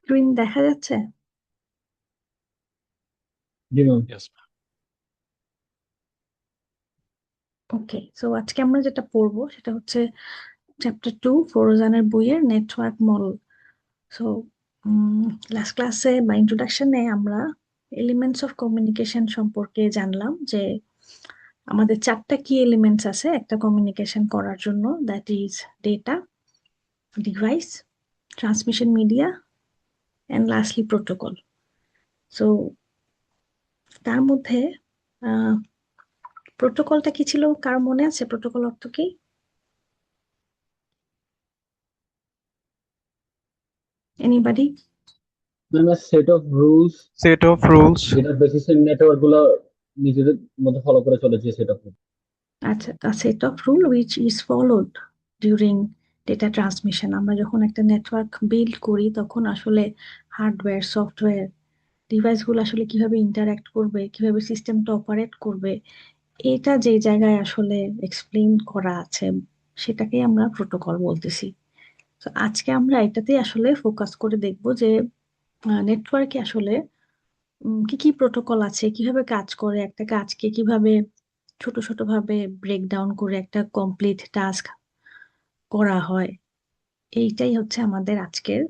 Screen দেখা যাচ্ছে? জি ma'am. Yes, ma'am. ওকে, so আজকে আমরা যেটা পড়বো সেটা হচ্ছে চ্যাপ্টার 2, ফোরজানের বইয়ের নেটওয়ার্ক মডেল। সো লাস্ট ক্লাসে বা ইন্ট্রোডাকশনে আমরা এলিমেন্টস অফ কমিউনিকেশন সম্পর্কে জানলাম যে আমাদের 4টা কি এলিমেন্টস আছে একটা কমিউনিকেশন করার জন্য, that is data, device, transmission media and lastly protocol. So তার মধ্যে প্রোটোকলটা কি ছিল, কার মনে আছে প্রোটোকল অর্থ কি? Anybody? Ma'am, set of rules Set of rules. যেটা বেসিসে নেটওয়ার্ক গুলো নিজেদের মধ্যে ফলো করে চলেছে, সেট অফ। আচ্ছা, a set of rule which is followed during data transmission। আমরা যখন একটা নেটওয়ার্ক বিল্ড করি তখন আসলে হার্ডওয়্যার, সফটওয়্যার, ডিভাইসগুলো আসলে কিভাবে ইন্টারঅ্যাক্ট করবে, কিভাবে সিস্টেমটা অপারেট করবে, এটা যে জায়গায় আসলে এক্সপ্লেইন করা আছে সেটাকেই আমরা প্রোটোকল বলতেছি। তো আজকে আমরা এটাতেই আসলে ফোকাস করে দেখব যে নেটওয়ার্কে আসলে কি কি প্রোটোকল আছে, কিভাবে কাজ করে, একটা কাজকে কিভাবে ছোট ছোট ভাবে ব্রেক ডাউন করে একটা কমপ্লিট টাস্ক করা হয়। এইটাই হচ্ছে আমাদের আজকের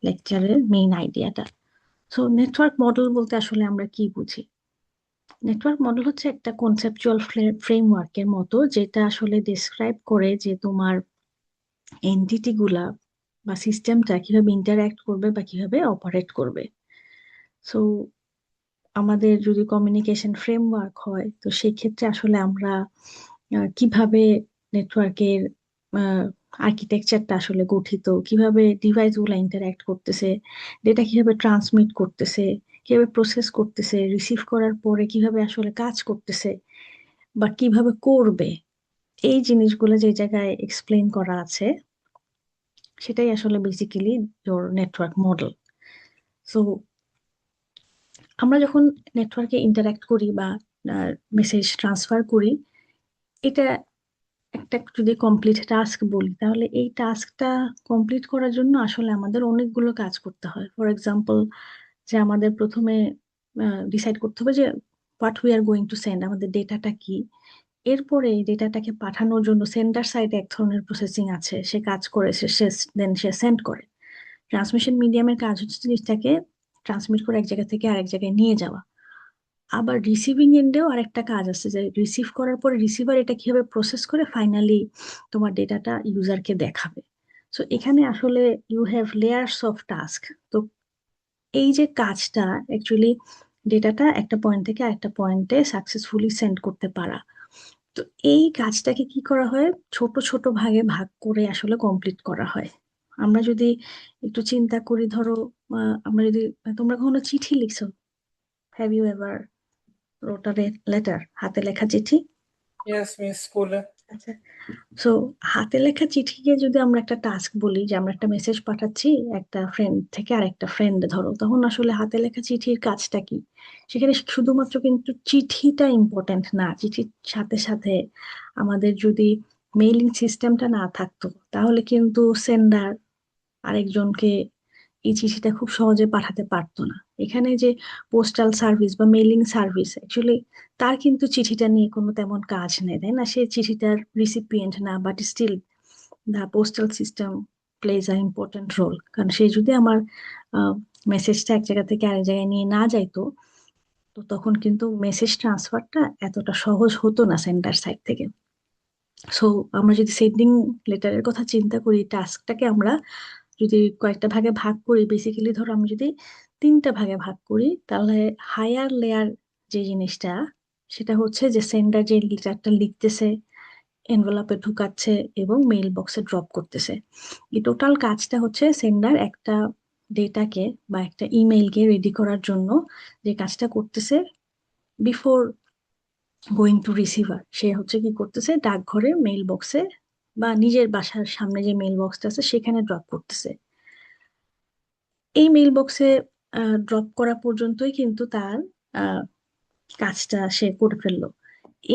লেকচারের মেইন আইডিয়াটা। সো নেটওয়ার্ক মডেল বলতে আসলে আমরা কি বুঝি? নেটওয়ার্ক মডেল হচ্ছে একটা কনসেপচুয়াল ফ্রেমওয়ার্কের মতো, যেটা আসলে ডিসক্রাইব করে যে তোমার এন্টিটি গুলা বা সিস্টেমটা কিভাবে ইন্টারঅ্যাক্ট করবে বা কিভাবে অপারেট করবে। সো আমাদের যদি কমিউনিকেশন ফ্রেমওয়ার্ক হয় তো সেই ক্ষেত্রে আসলে আমরা কিভাবে নেটওয়ার্কের আর্কিটেকচারটা আসলে গঠিত, কিভাবে ডিভাইস গুলা ইন্টারঅ্যাক্ট করতেছে, ডেটা কিভাবে ট্রান্সমিট করতেছে, কিভাবে প্রসেস করতেছে, রিসিভ করার পরে কিভাবে আসলে কাজ করতেছে বা কিভাবে করবে, এই জিনিসগুলো যে জায়গায় এক্সপ্লেন করা আছে সেটাই আসলে basically your network model. So আমরা যখন নেটওয়ার্কে ইন্টারঅ্যাক্ট করি বা মেসেজ ট্রান্সফার করি, এটা একটা যদি কমপ্লিট টাস্ক বলি তাহলে এই টাস্কটা কমপ্লিট করার জন্য আসলে আমাদের অনেকগুলো কাজ করতে হয়। ফর এক্সাম্পল, যে আমাদের প্রথমে ডিসাইড করতে হবে যে what we are going to send, আমাদের ডেটাটা কি। এরপরে এই ডেটাটাকে পাঠানোর জন্য সেন্ডার সাইডে এক ধরনের প্রসেসিং আছে, সে কাজ করে, সে সেন্ড করে। ট্রান্সমিশন মিডিয়ামের কাজ হচ্ছে জিনিসটাকে ট্রান্সমিট করে এক জায়গা থেকে আরেক জায়গায় নিয়ে যাওয়া। আবার রিসিভিং এন্ডেও আরেকটা কাজ আছে, যে রিসিভ করার পরে রিসিভার এটা কিভাবে প্রসেস করে ফাইনালি তোমার ডেটাটা ইউজারকে দেখাবে। সো এখানে আসলে you have layers of task. তো এই যে কাজটা, অ্যাকচুয়ালি ডেটাটা একটা পয়েন্ট থেকে আরেকটা পয়েন্টে সাকসেসফুলি সেন্ড করতে পারা, তো এই কাজটাকে কি করা হয়, ছোট ছোট ভাগে ভাগ করে আসলে কমপ্লিট করা হয়। আমরা যদি একটু চিন্তা করি, ধরো আমরা যদি, তোমরা কখনো চিঠি লিখছো? Have you ever wrote a letter, হাতে লেখা চিঠি? ইয়েস মিস, স্কুলে। আচ্ছা, সো হাতে লেখা চিঠিকে যদি আমরা একটা টাস্ক বলি, যে আমরা একটা মেসেজ পাঠাচ্ছি একটা ফ্রেন্ড থেকে আরেকটা ফ্রেন্ড, ধরো, তখন আসলে হাতে লেখা চিঠির কাজটা কি? সেখানে শুধুমাত্র কিন্তু চিঠিটা ইম্পর্টেন্ট না, চিঠির সাথে সাথে আমাদের যদি মেইলিং সিস্টেমটা না থাকতো তাহলে কিন্তু সেন্ডার আরেকজনকে এই চিঠিটা খুব সহজে পাঠাতে পারতো না। এখানে যে পোস্টাল সার্ভিস বা মেইলিং সার্ভিস, অ্যাকচুয়ালি তার কিন্তু চিঠিটা নিয়ে কোনো তেমন কাজ নেই, তাই না? সে চিঠিটার রিসিপিয়েন্ট না, but still the postal system plays a important role. কারণ সে যদি আমার মেসেজটা এক জায়গা থেকে আরেক জায়গায় নিয়ে না যাইতো, তো তখন কিন্তু মেসেজ ট্রান্সফারটা এতটা সহজ হতো না সেন্ডার সাইড থেকে। সো আমরা যদি সেন্ডিং লেটারের কথা চিন্তা করি, টাস্কটাকে আমরা যদি কয়েকটা ভাগে ভাগ করি, বেসিক্যালি ধরো আমি যদি 3টা ভাগে ভাগ করি, তাহলে হায়ার লেয়ার যে জিনিসটা, সেটা হচ্ছে যে সেন্ডার যে লেটারটা লিখতেছে, এনভেলপে ঢুকাচ্ছে এবং মেইল বক্সে ড্রপ করতেছে। এই টোটাল কাজটা হচ্ছে সেন্ডার একটা ডেটাকে বা একটা ইমেইলকে রেডি করার জন্য যে কাজটা করতেছে বিফোর গোয়িং টু রিসিভার, সে হচ্ছে কি করতেছে, ডাকঘরে মেইল বক্সে বা নিজের বাসার সামনে যে মেইল বক্সটা আছে সেখানে ড্রপ করতেছে। এই মেইল বক্সে ড্রপ করা পর্যন্তই কিন্তু তার আহ, কাজটা সে করে ফেললো।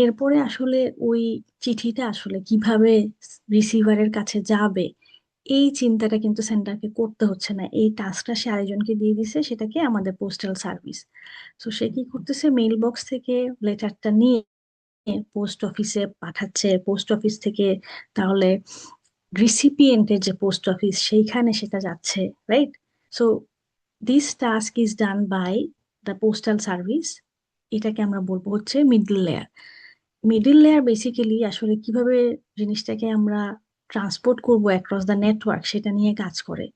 এরপরে আসলে ওই চিঠিটা আসলে কিভাবে রিসিভারের কাছে যাবে, এই চিন্তাটা কিন্তু সেন্টারকে করতে হচ্ছে না, এই টাস্কটা সে আরেকজনকে দিয়ে দিছে, সেটাকে আমাদের পোস্টাল সার্ভিস। তো সে কি করতেছে, মেইল বক্স থেকে লেটারটা নিয়ে পোস্ট অফিসে পাঠাচ্ছে, পোস্ট অফিস থেকে তাহলে রিসিপিয়েন্টের যে পোস্ট অফিস সেইখানে সেটা যাচ্ছে, right? So this task is done by the postal service. এটাকে আমরা বলবো হচ্ছে middle layer. Middle layer basically আসলে কিভাবে জিনিসটাকে আমরা ট্রান্সপোর্ট করব অ্যাক্রস দ্য নেটওয়ার্ক সেটা নিয়ে কাজ করে।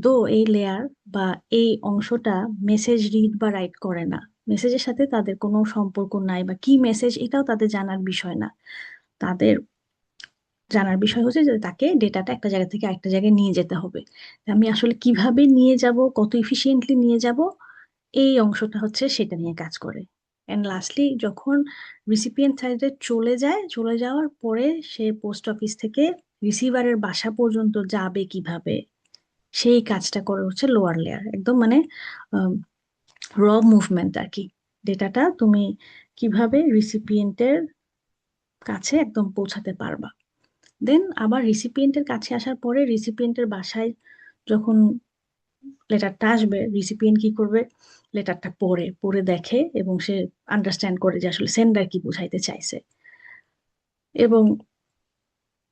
দো এই লেয়ার বা এই অংশটা মেসেজ রিড বা রাইট করে না, মেসেজের সাথে তাদের কোনো সম্পর্ক নাই, বা কি মেসেজ এটাও তাদের জানার বিষয় না। তাদের জানার বিষয় হচ্ছে যে তাকে ডেটাটা একটা জায়গা থেকে আরেকটা জায়গায় নিয়ে যেতে হবে। আমি আসলে কিভাবে নিয়ে যাব, কত এফিশিয়েন্টলি নিয়ে যাব, এই অংশটা হচ্ছে সেটা নিয়ে কাজ করে। এন্ড লাস্টলি যখন রিসিপিয়েন্ট সাইডে চলে যায়, চলে যাওয়ার পরে সে পোস্ট অফিস থেকে রিসিভারের বাসা পর্যন্ত যাবে কিভাবে, সেই কাজটা করে হচ্ছে লোয়ার লেয়ার। একদম মানে র মুভমেন্ট আর কি। ডেটাটা তুমি কিভাবে রিসিপিয়েন্টের কাছে একদম পৌঁছাতে পারবা। দেন আবার রিসিপিয়েন্টের কাছে আসার পরে রিসিপিয়েন্টের বাসায় যখন লেটারটা আসবে, রিসিপিয়েন্ট কি করবে, লেটারটা পড়ে পড়ে দেখে এবং সে আন্ডারস্ট্যান্ড করে যে আসলে সেন্ডার কি বোঝাইতে চাইছে। এবং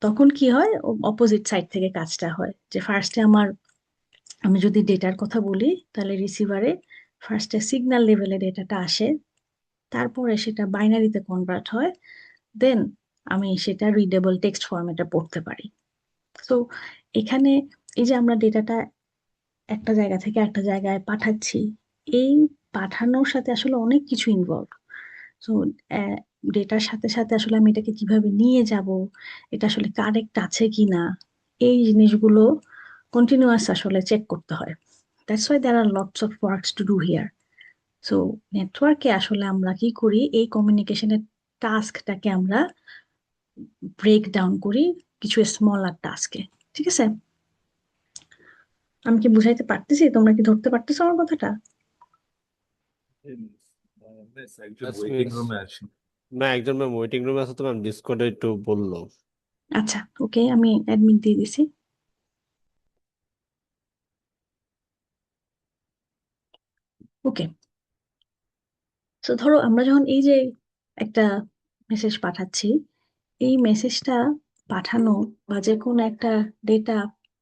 তখন কি হয়, অপোজিট সাইড থেকে কাজটা হয় যে ফার্স্টে আমি যদি ডেটার কথা বলি, তাহলে রিসিভারে ফার্স্টে সিগন্যাল লেভেলে ডেটাটা আসে, তারপরে সেটা বাইনারিতে কনভার্ট হয়, দেন আমি সেটা রিডেবল টেক্সট ফরম্যাটে পড়তে পারি। তো এখানে এই যে আমরা ডেটাটা একটা জায়গা থেকে একটা জায়গায় পাঠাচ্ছি, এই পাঠানোর সাথে আসলে অনেক কিছু ইনভলভ। তো ডেটার সাথে সাথে আসলে আমি এটাকে কিভাবে নিয়ে যাব, এটা আসলে কারেক্ট আছে কিনা, এই জিনিসগুলো কন্টিনিউয়াস আসলে চেক করতে হয়। That's why there are lots of works to do here. So নেটওয়ার্কে আসলে আমরা কি করি, এই কমিউনিকেশনের টাস্কটাকে আমরা ব্রেক ডাউন করি কিছু স্মলার টাস্কে। ঠিক আছে? আমি কি বুঝাইতে পারতেছি? তোমরা কি ধরতে পারতেছো আমার কথাটা? একজন Yes, ওয়েটিং miss. রুমে আছে। না, একজন ম্যাম ওয়েটিং রুমে আছে, তো ম্যাম ডিসকর্ডে একটু বললো। আচ্ছা, ওকে, আমি অ্যাডমিট দিয়ে দিছি। ওকে। তো ধরো আমরা যখন এই যে একটা মেসেজ পাঠাচ্ছি, এই মেসেজটা পাঠানো বা যে কোনো একটা ডেটা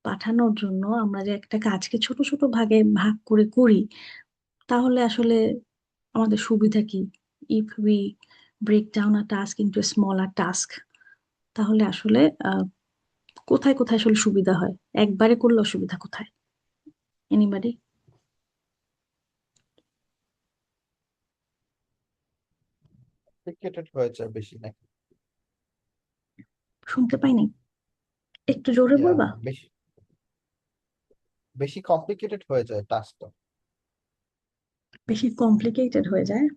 পাঠানোর জন্য আমরা যে একটা কাজকে ছোট ছোট ভাগে ভাগ করে করি, তাহলে আসলে আমাদের সুবিধা কি? If we break down a task into smaller task, তাহলে আসলে কোথায় কোথায় আসলে সুবিধা হয়, একবারে করলে অসুবিধা কোথায়? এনিবডি? কমপ্লিকেটেড হয়ে যায় বেশি নাকি? শুনতে পাইনি, একটু জোরে ইয়া, বলবা? বেশি বেশি কমপ্লিকেটেড হয়ে যায় টাস্কটা। বেশি কমপ্লিকেটেড হয়ে যায়?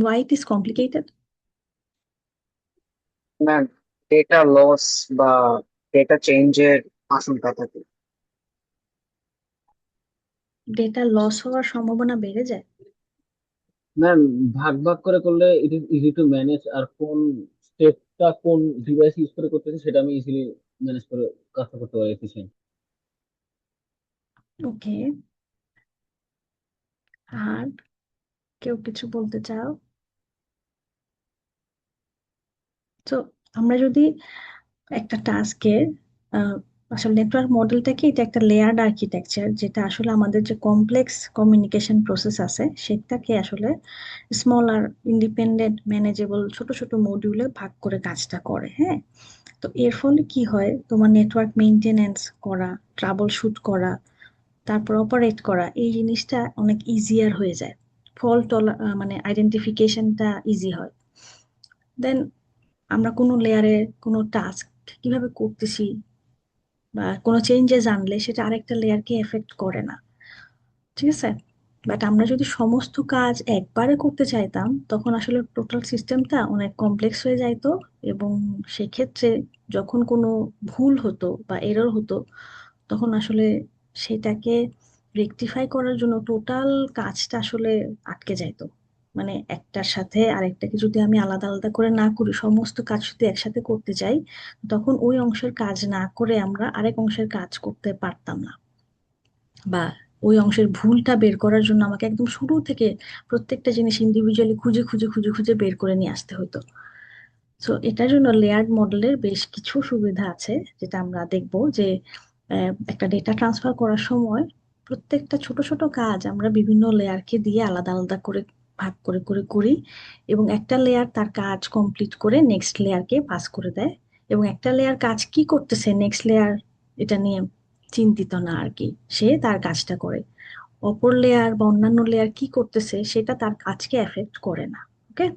Why it is complicated? Ma'am, data loss বা ডেটা চেঞ্জের আশঙ্কা থাকে। ডেটা লস হওয়ার সম্ভাবনা বেড়ে যায়? ম্যাম, ভাগ ভাগ করে করলে it is easy to manage, আর কোন স্টেপটা কোন ডিভাইস ইউজ করে করতেছে সেটা আমি ইজিলি ম্যানেজ করে কাজটা করতে পারি এফিসিয়েন্ট। ওকে। আর কেউ কিছু বলতে চাও? তো আমরা যদি একটা টাস্কে, আসলে নেটওয়ার্ক মডেলটাকে এটা একটা লেয়ার্ড আর্কিটেকচার, যেটা আসলে আমাদের যে কমপ্লেক্স কমিউনিকেশন প্রসেস আছে সেটাকে আসলে স্মল আর ইন্ডিপেন্ডেন্ট ম্যানেজেবল ছোট ছোট মডিউলে ভাগ করে কাজটা করে। হ্যাঁ। তো এর ফলে কি হয়, তোমার নেটওয়ার্ক মেইনটেনেন্স করা, ট্রাবল শুট করা, তারপর অপারেট করা, এই জিনিসটা অনেক ইজিয়ার হয়ে যায়। ফল্ট মানে আইডেন্টিফিকেশনটা ইজি হয়। দেন আমরা কোনো লেয়ারে কোনো টাস্ক কিভাবে করতেছি বা কোনো চেঞ্জেস আনলে সেটা আরেকটা লেয়ারকে এফেক্ট করে না। ঠিক আছে? বাট আমরা যদি সমস্ত কাজ একবারে করতে চাইতাম, তখন আসলে টোটাল সিস্টেমটা অনেক কমপ্লেক্স হয়ে যাইতো। এবং সেক্ষেত্রে যখন কোনো ভুল হতো বা এরর হতো, তখন আসলে সেটাকে রেকটিফাই করার জন্য টোটাল কাজটা আসলে আটকে যাইতো। মানে একটার সাথে আরেকটাকে যদি আমি আলাদা আলাদা করে না করি, সমস্ত কাজ যদি একসাথে করতে চাই, তখন ওই অংশের কাজ না করে আমরা আরেক অংশের কাজ করতে পারতাম না, বা ওই অংশের ভুলটা বের করার জন্য আমাকে একদম শুরু থেকে প্রত্যেকটা জিনিস ইন্ডিভিজুয়ালি খুঁজে খুঁজে খুঁজে খুঁজে বের করে নিয়ে আসতে হতো। সো এটার জন্য লেয়ার্ড মডেলের বেশ কিছু সুবিধা আছে, যেটা আমরা দেখব যে একটা ডেটা ট্রান্সফার করার সময় প্রত্যেকটা ছোট ছোট কাজ আমরা বিভিন্ন লেয়ারকে দিয়ে আলাদা আলাদা করে ভাগ করে করে করি, এবং একটা লেয়ার তার কাজ কমপ্লিট করে নেক্সট লেয়ারকে পাস করে দেয়, এবং একটা লেয়ার কাজ কি করতেছে নেক্সট লেয়ার এটা নিয়ে চিন্তিত না আর কি, সে তার কাজটা করে। অপর লেয়ার বা অন্যান্য লেয়ার কি করতেছে সেটা তার কাজকে এফেক্ট করে না। ওকে,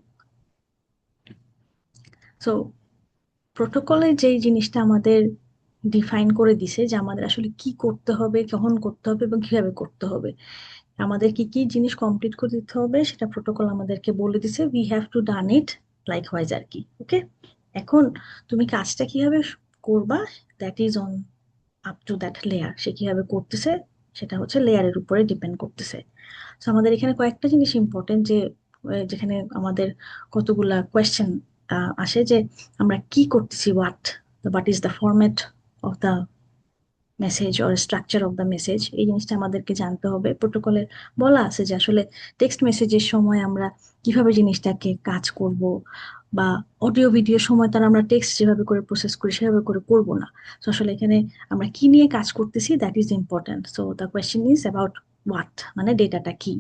সো প্রোটোকলে যেই জিনিসটা আমাদের ডিফাইন করে দিছে যে আমাদের আসলে কি করতে হবে, কখন করতে হবে এবং কিভাবে করতে হবে, আমাদের কি কি জিনিস কমপ্লিট করে দিতে হবে, সেটা প্রোটোকল আমাদেরকে বলে দিছে। We have to done it likewise আর কি। ওকে, এখন তুমি কাজটা কিভাবে করবা, that is on up to that layer. সে কিভাবে করতেছে সেটা হচ্ছে লেয়ারের উপরে ডিপেন্ড করতেছে। তো আমাদের এখানে কয়েকটা জিনিস ইম্পর্টেন্ট, যে যেখানে আমাদের কতগুলা কোয়েশ্চেন আসে, যে আমরা কি করতেছি, what is the format of the message or structure of the message, এই জিনিসটা আমাদেরকে জানতে হবে। প্রোটোকলে বলা আছে যে আসলে টেক্সট মেসেজের সময় আমরা কিভাবে জিনিসটাকে কাজ করব, বা অডিও ভিডিওর সময় তার আমরা টেক্সট যেভাবে করে প্রসেস করি সেভাবে করে করব না। তো আসলে এখানে আমরা কি নিয়ে কাজ করতেছি, that is important. So the question is about what, মানে ডেটাটা কি।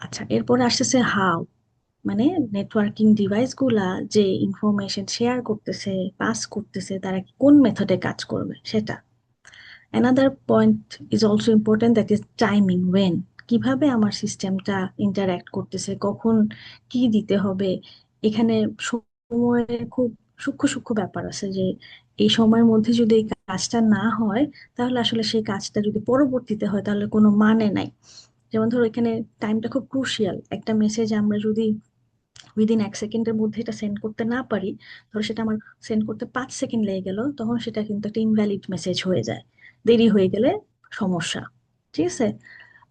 আচ্ছা, এরপরে আসতেছে হাউ, মানে নেটওয়ার্কিং ডিভাইস গুলা যে ইনফরমেশন শেয়ার করতেছে, পাস করতেছে, তারা কোন মেথডে কাজ করবে সেটা। Another point is also important, that is timing, when, কিভাবে আমার সিস্টেমটা ইন্টারঅ্যাক্ট করতেছে, কখন কি দিতে হবে। এখানে সময়ের খুব সূক্ষ্ম সূক্ষ্ম ব্যাপার আছে, যে এই সময়ের মধ্যে যদি এই কাজটা না হয়, তাহলে আসলে সেই কাজটা যদি পরবর্তীতে হয় তাহলে কোনো মানে নাই। যেমন ধরো এখানে টাইমটা খুব ক্রুশিয়াল, একটা মেসেজ আমরা যদি উইদিন 1 সেকেন্ডের মধ্যে এটা সেন্ড করতে না পারি, ধরো সেটা আমার সেন্ড করতে 5 সেকেন্ড লেগে গেল, তখন সেটা কিন্তু একটা ইনভ্যালিড মেসেজ হয়ে যায়, দেরি হয়ে গেলে সমস্যা। ঠিক আছে,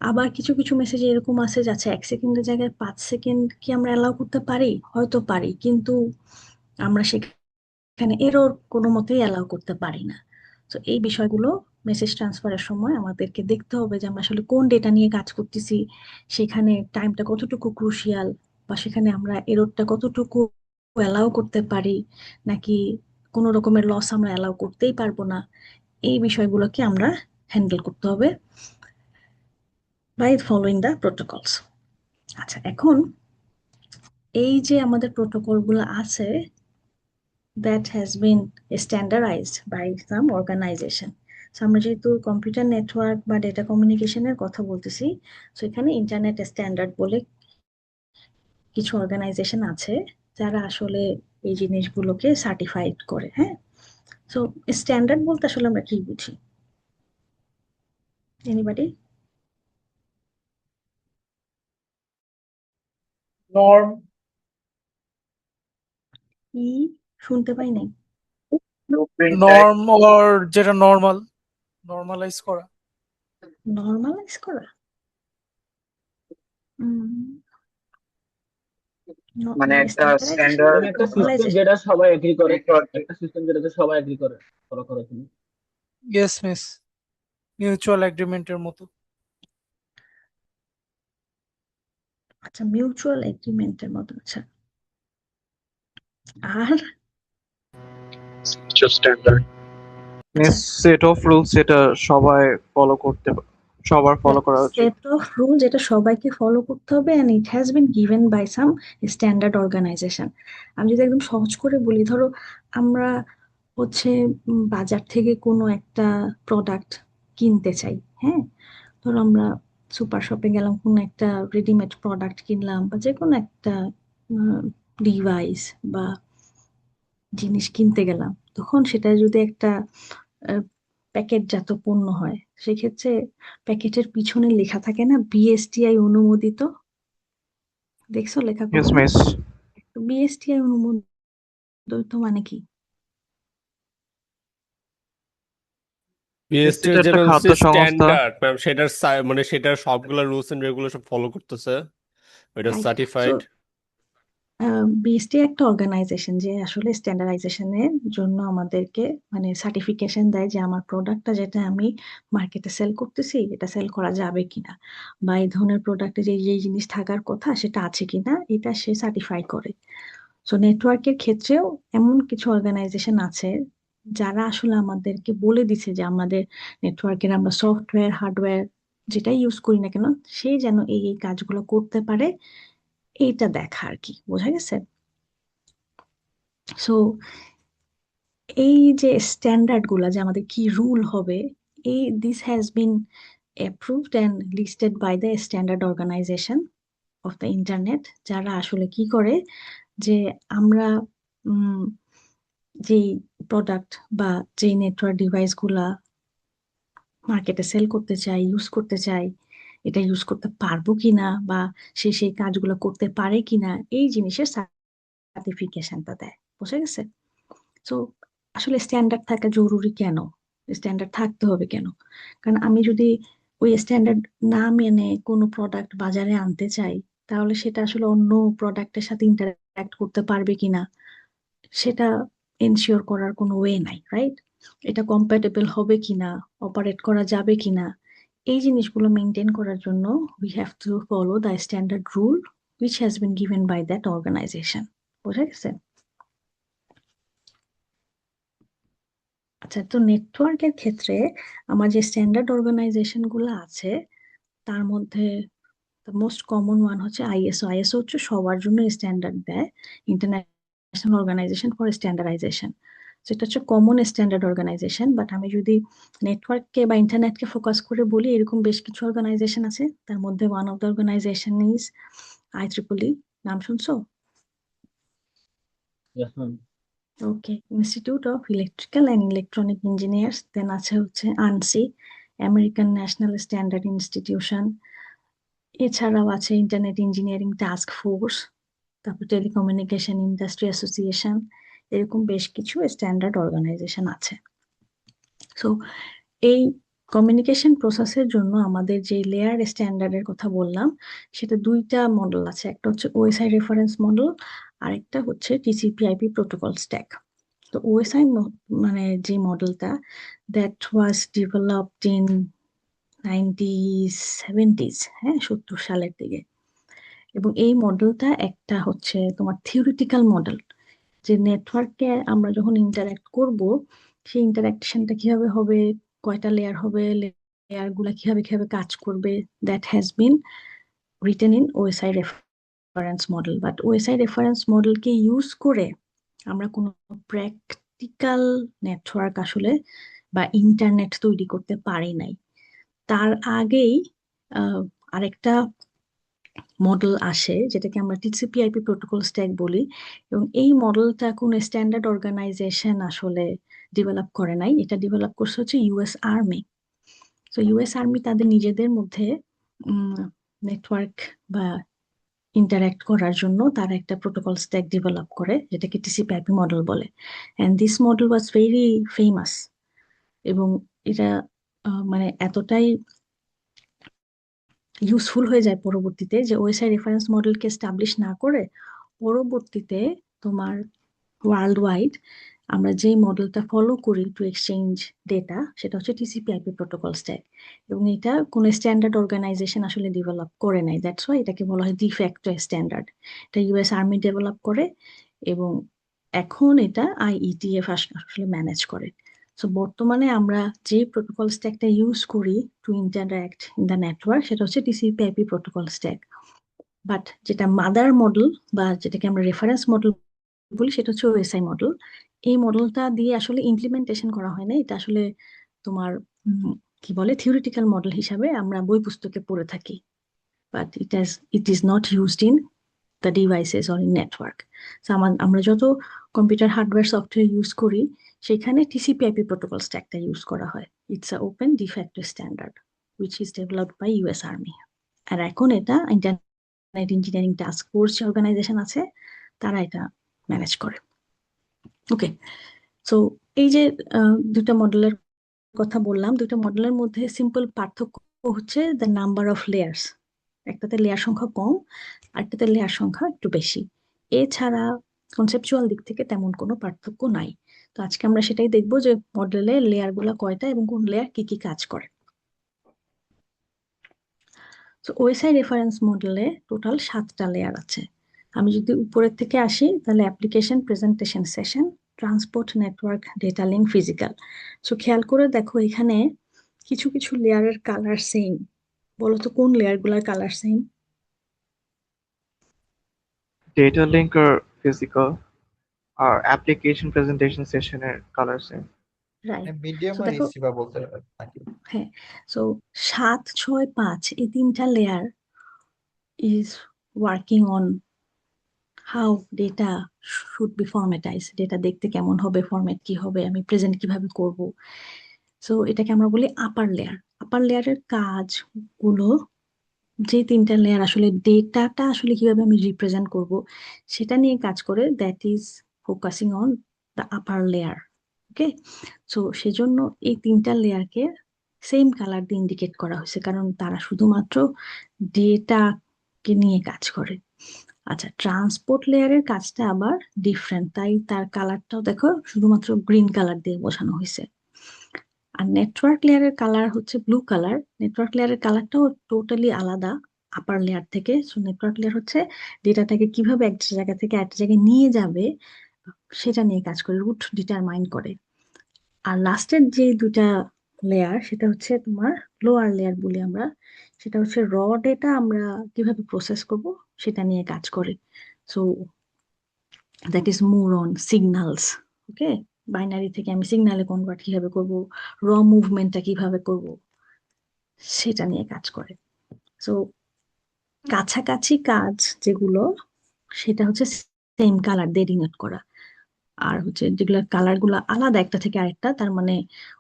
আবার কিছু কিছু মেসেজ এরকম আছে যাচ্ছে 1 সেকেন্ডের জায়গায় 5 সেকেন্ড কি আমরা অ্যালাউ করতে পারি, হয়তো পারি, কিন্তু আমরা সেখানে এরর কোনো মতেই অ্যালাউ করতে পারি না। তো এই বিষয়গুলো মেসেজ ট্রান্সফারের সময় আমাদেরকে দেখতে হবে, যে আমরা আসলে কোন ডেটা নিয়ে কাজ করতেছি, সেখানে টাইমটা কতটুকু ক্রুশিয়াল, বা সেখানে আমরা এররটা কতটুকু অ্যালাউ করতে পারি, নাকি কোনো রকমের লস আমরা অ্যালাউ করতেই পারবো না। এই বিষয়গুলোকে আমরা হ্যান্ডেল করতে হবে বাই ফলোইং দ্য প্রোটোকলস। আচ্ছা, এখন এই যে আমাদের প্রোটোকলগুলো আছে, that has been standardized by some organization. So আমরা যেহেতু কম্পিউটার নেটওয়ার্ক বা ডেটা কমিউনিকেশনের কথা বলতেছি, সো এখানে ইন্টারনেট স্ট্যান্ডার্ড বলে কিছু অর্গানাইজেশন আছে যারা আসলে এই জিনিসগুলোকে সার্টিফাইড করে। হ্যাঁ, সো স্ট্যান্ডার্ড বলতে আসলে আমরা কি বুঝি, এনিবডি? norm, কি শুনতে পাই নাই? blueprint type, norm or যেটা normal, normalize করা। নর্মালাইজ করা? মানে মানে একটা স্ট্যান্ডার্ডাইজেশন স্ট্যান্ডার্ড মানে একটা সিস্টেম নর্মালাইজেশন? যেটা সবাই এগ্রি করে, নেটওয়ার্ক। একটা সিস্টেম যেটাতে সবাই এগ্রি করে, ফলো করে তুমি। Yes, miss. Mutual agreement এর মতো। আচ্ছা, মিউচুয়াল এগ্রিমেন্টের মতো। আচ্ছা, আর Just standard. আচ্ছা, সেট অফ রুলস যেটা সবাই ফলো করতে সবার ফলো করা উচিত। সেট অফ রুল যেটা সবাইকে ফলো করতে হবে, and it has been given by some standard organisation. আমি যদি একদম সহজ করে বলি, ধরো আমরা হচ্ছে বাজার থেকে কোনো একটা প্রোডাক্ট কিনতে চাই। হ্যাঁ, ধরো আমরা সুপার শপে গেলাম, কোনো একটা রেডিমেড প্রোডাক্ট কিনলাম, বা যে কোনো একটা ডিভাইস বা জিনিস কিনতে গেলাম, তখন সেটা যদি একটা প্যাকেটজাত পণ্য হয়, সেক্ষেত্রে প্যাকেটের পিছনে লেখা থাকে না বিএসটিআই অনুমোদিত, দেখছো লেখা ইয়েস কখনো? মিস। বিএসটিআই অনুমোদিত মানে কি? বিএসটি এটা যে একটা ম্যাম খাদ্য সংস্থা। স্ট্যান্ডার্ড ম্যাম, সেটার মানে সেটার সবগুলা রুলস এন্ড রেগুলেশন ফলো করতেছে। ওইটা রাইট। So certified? বিএসটি একটা অর্গানাইজেশন যে আসলে স্ট্যান্ডার্ডাইজেশনের জন্য আমাদেরকে মানে সার্টিফিকেশন দেয় যে আমার প্রোডাক্টটা যেটা আমি মার্কেটে সেল করতেছি এটা সেল করা যাবে কিনা, বা এই ধরনের প্রোডাক্টে যে যে জিনিস থাকার কথা সেটা আছে কিনা এটা সে সার্টিফাই করে। সো নেটওয়ার্কের ক্ষেত্রেও এমন কিছু অর্গানাইজেশন আছে যারা আসলে আমাদেরকে বলে দিছে যে আমাদের নেটওয়ার্কের আমরা সফটওয়্যার হার্ডওয়্যার যেটাই ইউজ করি না কেন সে যেন এই এই কাজগুলো করতে পারে, এইটা দেখা আর কি, বোঝা গেছে? সো এই যে স্ট্যান্ডার্ড গুলা যে আমাদের কি রুল হবে, এই this has been approved and listed by the standard organisation of the internet, যারা আসলে কি করে যে আমরা উম, যেই প্রোডাক্ট বা যেই নেটওয়ার্ক ডিভাইস গুলা মার্কেটে সেল করতে চাই ইউজ করতে চাই এটা ইউজ করতে পারবো কিনা বা সে সেই কাজগুলো করতে পারে কিনা এই জিনিসের সার্টিফিকেশনটা দেয়, বুঝা গেছে? সো আসলে স্ট্যান্ডার্ড থাকা জরুরি কেন, স্ট্যান্ডার্ড থাকতে হবে কেন? কারণ আমি যদি ওই স্ট্যান্ডার্ড না মেনে কোনো প্রোডাক্ট বাজারে আনতে চাই তাহলে সেটা আসলে অন্য প্রোডাক্টের সাথে ইন্টারঅ্যাক্ট করতে পারবে কিনা সেটা এনশিওর করার কোনো ওয়ে নাই, রাইট? এটা কম্প্যাটেবল হবে কিনা, অপারেট করা যাবে কিনা, এই জিনিসগুলো মেনটেন করার জন্য we have to follow the standard rule which has been given by that organization, বোঝা গেছে? আচ্ছা, তো নেটওয়ার্কের ক্ষেত্রে আমার যে স্ট্যান্ডার্ড অর্গানাইজেশন গুলো আছে তার মধ্যে মোস্ট কমন ওয়ান হচ্ছে আইএসও। আইএসও হচ্ছে সবার জন্য স্ট্যান্ডার্ড দেয়, ইন্টারন্যাশনাল অর্গানাইজেশন ফর স্ট্যান্ডার্ডাইজেশন। সেটা হচ্ছে কমন স্ট্যান্ডার্ড অর্গানাইজেশন। বাট আমি যদি নেটওয়ার্ককে বা ইন্টারনেটকে ফোকাস করে বলি এরকম বেশ কিছু অর্গানাইজেশন আছে, তার মধ্যে one of the organization is IEEE, নাম শুনছো? Yes, ma'am. Okay, Institute of Electrical and Electronic Engineers. Then আছে হচ্ছে ANSI, American National Standard Institution. এছাড়াও আছে ইন্টারনেট ইঞ্জিনিয়ারিং টাস্ক ফোর্স, তারপর টেলিকমিউনিকেশন ইন্ডাস্ট্রি অ্যাসোসিয়েশন। এরকম বেশ কিছু স্ট্যান্ডার্ড অর্গানাইজেশন আছে। সো এই কমিউনিকেশন প্রসেসের জন্য আমাদের যে লেয়ার স্ট্যান্ডার্ডের কথা বললাম সেটা দুইটা মডেল আছে, একটা হচ্ছে ওএসআই রেফারেন্স মডেল আর একটা হচ্ছে টিসিপি/আইপি প্রোটোকল স্ট্যাক। তো ওএসআই মানে যে মডেলটা that was developed in 1970s, হ্যাঁ 70 সালের দিকে। এবং এই মডেলটা একটা হচ্ছে তোমার থিওরিটিক্যাল মডেল, যে নেটওয়ার্কে আমরা যখন ইন্টারঅ্যাক্ট করব সেই ইন্টারঅ্যাকশনটা কিভাবে হবে, কয়টা লেয়ার হবে, লেয়ার গুলা কিভাবে কিভাবে কাজ করবে, that has been written in OSI reference model. But OSI reference মডেলকে ইউজ করে আমরা কোনো প্র্যাকটিক্যাল নেটওয়ার্ক আসলে বা ইন্টারনেট তৈরি করতে পারি নাই। তার আগেই আরেকটা মডেল আসে যেটাকে আমরা টিসিপি/আইপি প্রোটোকল স্ট্যাক বলি, এবং এই মডেলটা কোন স্ট্যান্ডার্ড অর্গানাইজেশন আসলে ডেভেলপ করে নাই, এটা ডেভেলপ করছে হচ্ছে ইউএস আর্মি। তো ইউএস আর্মি তাদের নিজেদের মধ্যে নেটওয়ার্ক বা ইন্টারঅ্যাক্ট করার জন্য তারা একটা প্রোটোকল স্ট্যাক ডেভেলপ করে যেটাকে টিসিপি/আইপি মডেল বলে। And this model was very famous, এবং এটা মানে এতটাই ইউজফুল হয়ে যায় পরবর্তীতে যে ওএসআই রেফারেন্স মডেলকে এস্টাবলিশ না করে পরবর্তীতে তোমার ওয়ার্ল্ড ওয়াইড আমরা যে মডেলটা ফলো করি টু এক্সচেঞ্জ ডেটা সেটা হচ্ছে টিসিপি/আইপি প্রোটোকল স্ট্যাক, এবং এটা কোনো স্ট্যান্ডার্ড অর্গানাইজেশন আসলে ডেভেলপ করে নাই। দ্যাটস ওয়াই এটাকে বলা হয় ডিফ্যাক্টো স্ট্যান্ডার্ড। এটা ইউএস আর্মি ডেভেলপ করে এবং এখন এটা আইইটিএফ আসলে ম্যানেজ করে। সো বর্তমানে আমরা যে প্রোটোকল স্ট্যাকটা ইউজ করি to interact in the network সেটা হচ্ছে টিসিপি/আইপি প্রোটোকল স্ট্যাক। বাট যেটা মাদার মডেল বা যেটাকে আমরা রেফারেন্স মডেল বলি সেটা হচ্ছে ওএসআই মডেল। এই মডেলটা দিয়ে আসলে ইমপ্লিমেন্টেশন করা হয় না, এটা আসলে তোমার কি বলে থিওরিটিক্যাল মডেল হিসাবে আমরা বই পুস্তকে পড়ে থাকি, but it is not used in the devices or in network. আমরা যত কম্পিউটার হার্ডওয়্যার সফটওয়্যার ইউজ করি সেখানে টিসিপি/আইপি প্রোটোকল স্ট্যাকটা ইউজ করা হয়। It's a open de facto standard which is developed by US army. আর এখন এটা ইন্টারনেট ইঞ্জিনিয়ারিং টাস্ক ফোর্স যে অর্গানাইজেশন আছে তারা এটা ম্যানেজ করে। ওকে, সো এই যে দুটা মডেলের কথা বললাম, দুটো মডেলের মধ্যে সিম্পল পার্থক্য হচ্ছে দ্য নাম্বার অফ লেয়ার্স। একটাতে লেয়ার সংখ্যা কম, আরেকটাতে লেয়ার সংখ্যা একটু বেশি। এছাড়া কনসেপচুয়াল দিক থেকে তেমন কোনো পার্থক্য নাই। তো আজকে আমরা সেটাই দেখবো যে মডেলে লেয়ার গুলা কয়টা এবং কোন লেয়ার কি কি কাজ করে। তো ওএসআই রেফারেন্স মডেলে টোটাল 7টা লেয়ার আছে। আমি যদি উপরের থেকে আসি তাহলে application, presentation, session, transport, network, data link, physical. So খেয়াল করে দেখো এখানে কিছু কিছু লেয়ারের কালার সেম। বলো তো কোন লেয়ার গুলার কালার সেম? ডেটা লিঙ্ক আর ফিজিক্যাল আর অ্যাপ্লিকেশন প্রেজেন্টেশন সেশনের colour same. Right. Medium so আর দেখো, রিসিভার বলতে পারেন নাকি? হ্যাঁ, সো 7, 6, 5 এই 3টা layer is working on how data should be formatize. Data দেখতে কেমন হবে, ফরম্যাট কি হবে, আমি প্রেজেন্ট কিভাবে করব। সো এটাকে আমরা বলি আপার লেয়ার। আপার লেয়ারের কাজগুলো, যে 3টা লেয়ার আসলে ডেটাটা আসলে কিভাবে আমি রিপ্রেজেন্ট করব সেটা নিয়ে কাজ করে, that is focusing on the upper layer. Okay, so সেজন্য এই 3টা লেয়ারকে সেম কালার দিয়ে ইন্ডিকেট করা হয়েছে, কারণ তারা শুধুমাত্র ডেটাকে নিয়ে কাজ করে। আচ্ছা, ট্রান্সপোর্ট লেয়ারের কাজটা আবার ডিফারেন্ট, তাই তার কালারটাও দেখো শুধুমাত্র গ্রিন কালার দিয়ে বোঝানো হয়েছে। আর নেটওয়ার্ক লেয়ারের কালার হচ্ছে ব্লু কালার। নেটওয়ার্ক লেয়ারের কালারটাও টোটালি আলাদা আপার লেয়ার থেকে। সো নেটওয়ার্ক লেয়ার হচ্ছে ডেটাটাকে কিভাবে একটা জায়গা থেকে একটা জায়গায় নিয়ে যাবে সেটা নিয়ে কাজ করে, রুট ডিটারমাইন করে। আর লাস্টের যে দুটা লেয়ার সেটা হচ্ছে তোমার লোয়ার লেয়ার বলি আমরা, সেটা হচ্ছে র ডেটা আমরা কিভাবে প্রসেস করব সেটা নিয়ে কাজ করে। So that is more on signals. Okay, binary থেকে আমি সিগনালে কনভার্ট কিভাবে করব, র মুভমেন্টটা কিভাবে করব সেটা নিয়ে কাজ করে। সো কাছাকাছি কাজ যেগুলো সেটা হচ্ছে সেম কালার দিয়ে ডিনোট করা। আর হচ্ছে যেগুলো কালার গুলো আলাদা একটা থেকে আরেকটা, তার মানে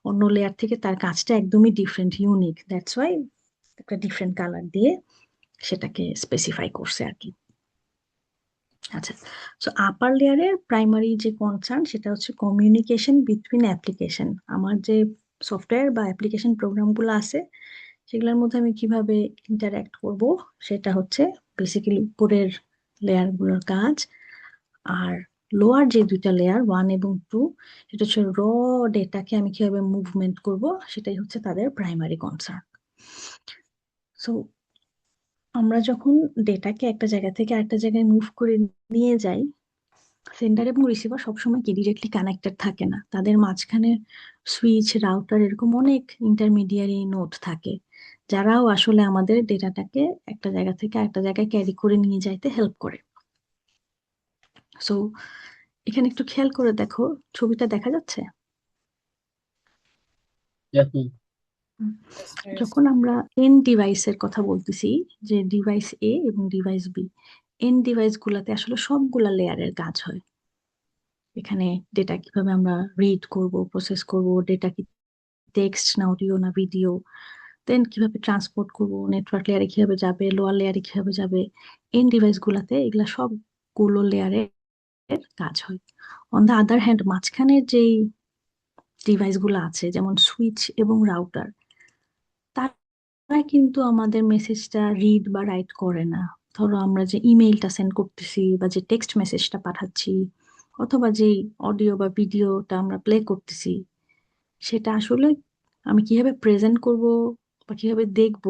অন্য লেয়ার থেকে তার কাজটা একদমই ডিফারেন্ট, ইউনিক, দ্যাটস ওয়াই একটা ডিফারেন্ট কালার দিয়ে সেটাকে স্পেসিফাই করছে আর কি। আচ্ছা, সো আপার লেয়ারের প্রাইমারি যে কনসার্ন সেটা হচ্ছে কমিউনিকেশন বিটুইন অ্যাপ্লিকেশন। আমার যে সফটওয়্যার বা অ্যাপ্লিকেশন প্রোগ্রামগুলো আছে সেগুলোর মধ্যে আমি কিভাবে ইন্টারঅ্যাক্ট করব সেটা হচ্ছে বেসিক্যালি উপরের লেয়ারগুলোর কাজ। আর লোয়ার যে দুইটা লেয়ার 1 এবং 2, সেটা হচ্ছে র ডেটাকে আমি কিভাবে মুভমেন্ট করব সেটাই হচ্ছে তাদের প্রাইমারি কনসার্ন। সো আমরা যখন ডেটাকে একটা জায়গা থেকে আরেকটা জায়গায় মুভ করে নিয়ে যাই, সেন্ডার এবং রিসিভার সবসময় কি ডিরেক্টলি কানেক্টেড থাকে না, তাদের মাঝখানে সুইচ, রাউটার, এরকম অনেক ইন্টারমিডিয়ারি নোড থাকে, যারাও আসলে আমাদের ডেটাটাকে একটা জায়গা থেকে আরেকটা জায়গায় ক্যারি করে নিয়ে যাইতে হেল্প করে। সো এখানে একটু খেয়াল করে দেখো, ছবিটা দেখা যাচ্ছে? Yes, ma'am. হুম। Yes, miss. যখন আমরা এন ডিভাইসের কথা বলতেছি, যে ডিভাইস এ এবং ডিভাইস বি, এন ডিভাইস গুলাতে আসলে সবগুলা লেয়ারের কাজ হয়। এখানে ডেটা কিভাবে আমরা রিড করব, প্রসেস করব, ডেটা কি টেক্সট না অডিও না ভিডিও, দেন কিভাবে ট্রান্সপোর্ট করব, নেটওয়ার্ক লেয়ারে কিভাবে যাবে, লোয়ার লেয়ারে কিভাবে যাবে, এন ডিভাইস গুলাতে এগুলা সবগুলো লেয়ারের কাজ হয়। অন দ্য আদার হ্যান্ড মাঝখানের যেই ডিভাইস গুলো আছে যেমন সুইচ এবং রাউটার, তারা কিন্তু আমাদের মেসেজটা রিড বা রাইট করে না। ধরো আমরা যে ইমেইলটা সেন্ড করতেছি বা যে টেক্সট মেসেজটা পাঠাচ্ছি অথবা যেই অডিও বা ভিডিওটা আমরা প্লে করতেছি, সেটা আসলে আমি কিভাবে প্রেজেন্ট করব বা কিভাবে দেখব,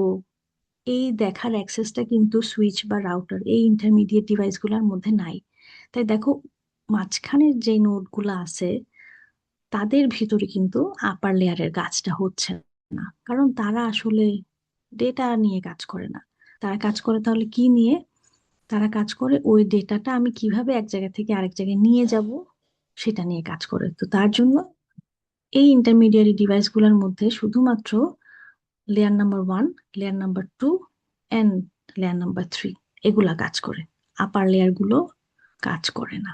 এই দেখার অ্যাক্সেসটা কিন্তু সুইচ বা রাউটার এই ইন্টারমিডিয়েট ডিভাইসগুলোর মধ্যে নাই। তাই দেখো মাঝখানের যে নোডগুলো আছে তাদের ভিতরে কিন্তু আপার লেয়ারের কাজটা হচ্ছে না, কারণ তারা আসলে ডেটা নিয়ে কাজ করে না। তারা কাজ করে তাহলে কি নিয়ে? তারা কাজ করে ওই ডেটাটা আমি কিভাবে এক জায়গা থেকে আরেক জায়গায় নিয়ে যাব সেটা নিয়ে কাজ করে। তো তার জন্য এই ইন্টারমিডিয়ারি ডিভাইসগুলোর মধ্যে শুধুমাত্র layer number 1, layer number 2 and layer number 3 এগুলা কাজ করে, আপার লেয়ার গুলো কাজ করে না।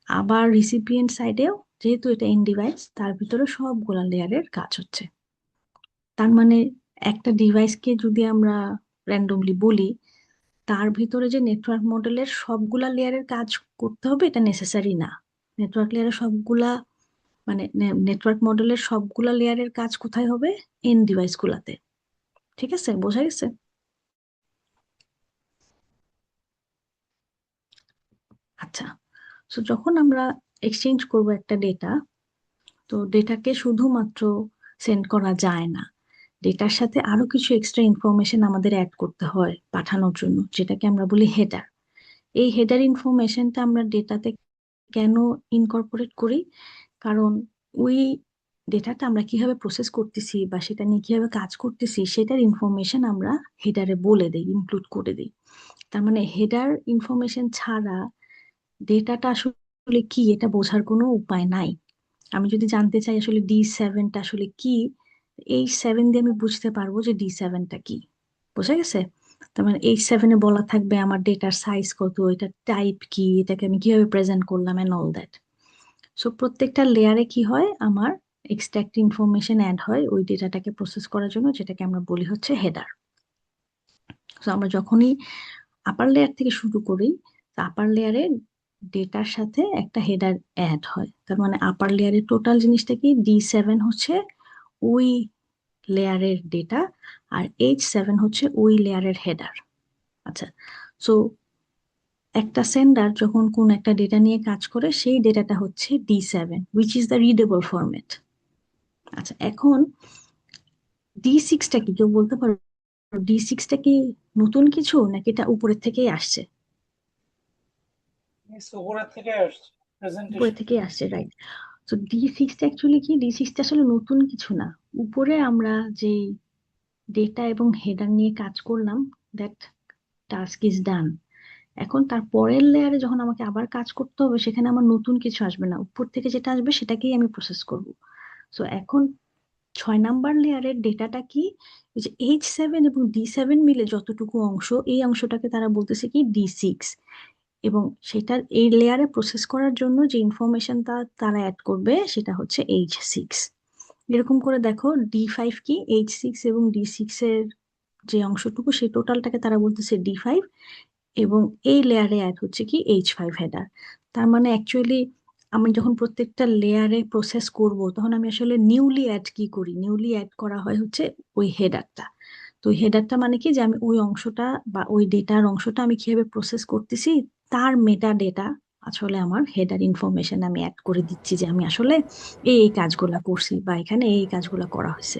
আবার রিসিপিয়েন্ট সাইডেও যেহেতু এটা এন্ড ডিভাইস, তার ভিতরে সবগুলা লেয়ারের কাজ হচ্ছে। তার মানে একটা ডিভাইসকে যদি আমরা র্যান্ডমলি বলি, তার ভিতরে যে নেটওয়ার্ক মডেলের সবগুলা লেয়ারের কাজ করতে হবে এটা নেসেসারি না। নেটওয়ার্ক লেয়ারের সবগুলা মানে নেটওয়ার্ক মডেলের সবগুলা লেয়ারের কাজ কোথায় হবে? এন্ড ডিভাইস গুলাতে। ঠিক আছে, বোঝা গেছে? সো যখন আমরা এক্সচেঞ্জ করব একটা ডেটা, তো ডেটাকে শুধুমাত্র সেন্ড করা যায় না, ডেটার সাথে আরো কিছু এক্সট্রা ইনফরমেশন আমাদের অ্যাড করতে হয় পাঠানোর জন্য, যেটাকে আমরা বলি হেডার। এই হেডার ইনফরমেশনটা আমরা ডেটাতে কেন ইনকর্পোরেট করি? কারণ ওই ডেটাটা আমরা কিভাবে প্রসেস করতেছি বা সেটা নিয়ে কিভাবে কাজ করতেছি সেটার ইনফরমেশন আমরা হেডারে বলে দিই, ইনক্লুড করে দিই। তার মানে হেডার ইনফরমেশন ছাড়া ডেটাটা আসলে কি এটা বোঝার কোনো উপায় নাই। আমি যদি জানতে চাই আসলে D7টা আসলে কি, H7 দিয়ে আমি বুঝতে পারবো যে D7টা কি। বোঝা গেছে? তার মানে H7-এ বলা থাকবে আমার ডেটার সাইজ কত, এটা টাইপ কি, এটাকে আমি কিভাবে প্রেজেন্ট করলাম এন্ড অল দ্যাট। সো প্রত্যেকটা লেয়ারে কি হয়, আমার এক্সট্রাক্ট ইনফরমেশন অ্যাড হয় ওই ডেটাটাকে প্রসেস করার জন্য, যেটাকে আমরা বলি হচ্ছে হেডার। তো আমরা যখনই আপার লেয়ার থেকে শুরু করি, আপার লেয়ারে ডেটার সাথে একটা হেডার অ্যাড হয়। তার মানে আপার লেয়ারের টোটাল জিনিসটা কি, D7 হচ্ছে ওই লেয়ারের ডেটা, আর H7 হচ্ছে ওই লেয়ারের হেডার। আচ্ছা, সো একটা সেন্ডার যখন কোন একটা ডেটা নিয়ে কাজ করে, সেই ডেটাটা হচ্ছে D7, which is the readable format। আচ্ছা, এখন D6টা কি, কেউ বলতে পারো D6টা কি নতুন কিছু নাকি এটা উপরের থেকেই আসছে? উপরের থেকে আসছে উপরে প্রেজেন্টেশন। থেকেই আসছে, রাইট। তো D6টা অ্যাকচুয়ালি কি, D6টা আসলে নতুন কিছু না। উপরে আমরা যে ডেটা এবং হেডার নিয়ে কাজ করলাম, দ্যাট টাস্ক ইজ ডান। এখন তার পরের লেয়ারে যখন আমাকে আবার কাজ করতে হবে, সেখানে আমার নতুন কিছু আসবে না, উপর থেকে যেটা আসবে সেটাকেই আমি প্রসেস করব। সো এখন 6 নাম্বার লেয়ারের ডেটাটা কি, এই যে H7 এবং D7 মিলে যতটুকু অংশ, এই অংশটাকে তারা বলতেছে কি D6। এবং সেটার এই লেয়ারে প্রসেস করার জন্য যে ইনফরমেশনটা তারা অ্যাড করবে সেটা হচ্ছে H6। এরকম করে দেখো, D5 কি, H6 এবং D6 এর যে অংশটুকু সেই টোটালটাকে তারা বলতেছে D5, এবং এই লেয়ারে অ্যাড হচ্ছে কি H5 হেডার। তার মানে অ্যাকচুয়ালি আমি যখন প্রত্যেকটা লেয়ারে প্রসেস করব, তখন আমি আসলে নিউলি অ্যাড কি করি, নিউলি অ্যাড করা হয় হচ্ছে ওই হেডারটা। তো ওই হেডারটা মানে কি, যে আমি ওই অংশটা বা ওই ডেটার অংশটা আমি কিভাবে প্রসেস করতেছি তার মেটা ডেটা আসলে আমার হেডার ইনফরমেশন আমি অ্যাড করে দিচ্ছি, যে আমি আসলে এই এই কাজগুলা করছি বা এখানে এই কাজগুলা করা হয়েছে।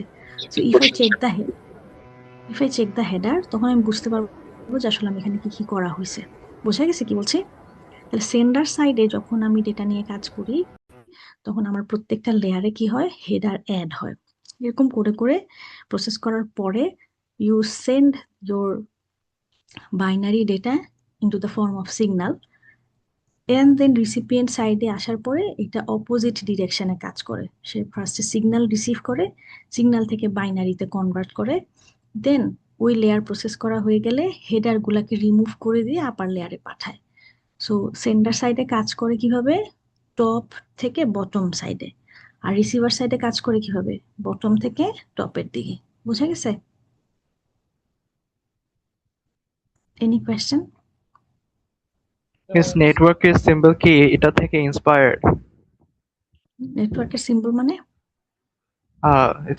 So if I check the header, তখন আমি বুঝতে পারবো যে আসলে আমি এখানে কি কি করা হয়েছে। বোঝা গেছে কি বলছি? তাহলে সেন্ডার সাইডে যখন আমি ডেটা নিয়ে কাজ করি, তখন আমার প্রত্যেকটা লেয়ারে কি হয়, হেডার অ্যাড হয়। এরকম করে করে প্রসেস করার পরে you send your binary data into the form of signal, and then recipient সাইডে আসার পরে এটা অপোজিট ডিরেকশনে কাজ করে। সে ফার্স্টে সিগন্যাল রিসিভ করে, সিগন্যাল থেকে বাইনারিতে কনভার্ট করে, দেন ওই লেয়ার প্রসেস করা হয়ে গেলে হেডার গুলাকে রিমুভ করে দিয়ে আপার লেয়ারে পাঠায়। সো সেন্ডার সাইডে কাজ করে কিভাবে, টপ থেকে বটম সাইডে, আর রিসিভার সাইডে কাজ করে কিভাবে, বটম থেকে টপের দিকে। বুঝা গেছে? Any question? মিস নেটওয়ার্কের সিম্বল কি এটা থেকে ইন্সপায়ার্ড? নেটওয়ার্কের সিম্বল মানে?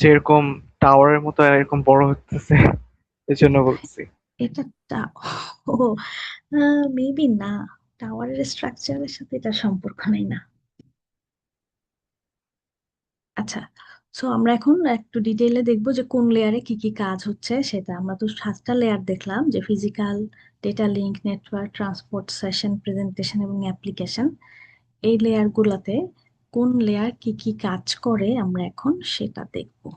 যেরকম টাওয়ারের মতো এরকম বড় হতেছে, এই জন্য বলছি। এটা ও, মেবি না, টাওয়ারের স্ট্রাকচারের সাথে এটা সম্পর্ক নাই না। আচ্ছা, সো আমরা এখন একটু ডিটেইলে দেখবো যে কোন লেয়ারে কি কি কাজ হচ্ছে সেটা। আমরা তো 7টা লেয়ার দেখলাম, যে physical, data link, network, transport, session, presentation এবং অ্যাপ্লিকেশন। এই লেয়ার গুলাতে কোন লেয়ার কি কি কাজ করে আমরা এখন সেটা দেখবো।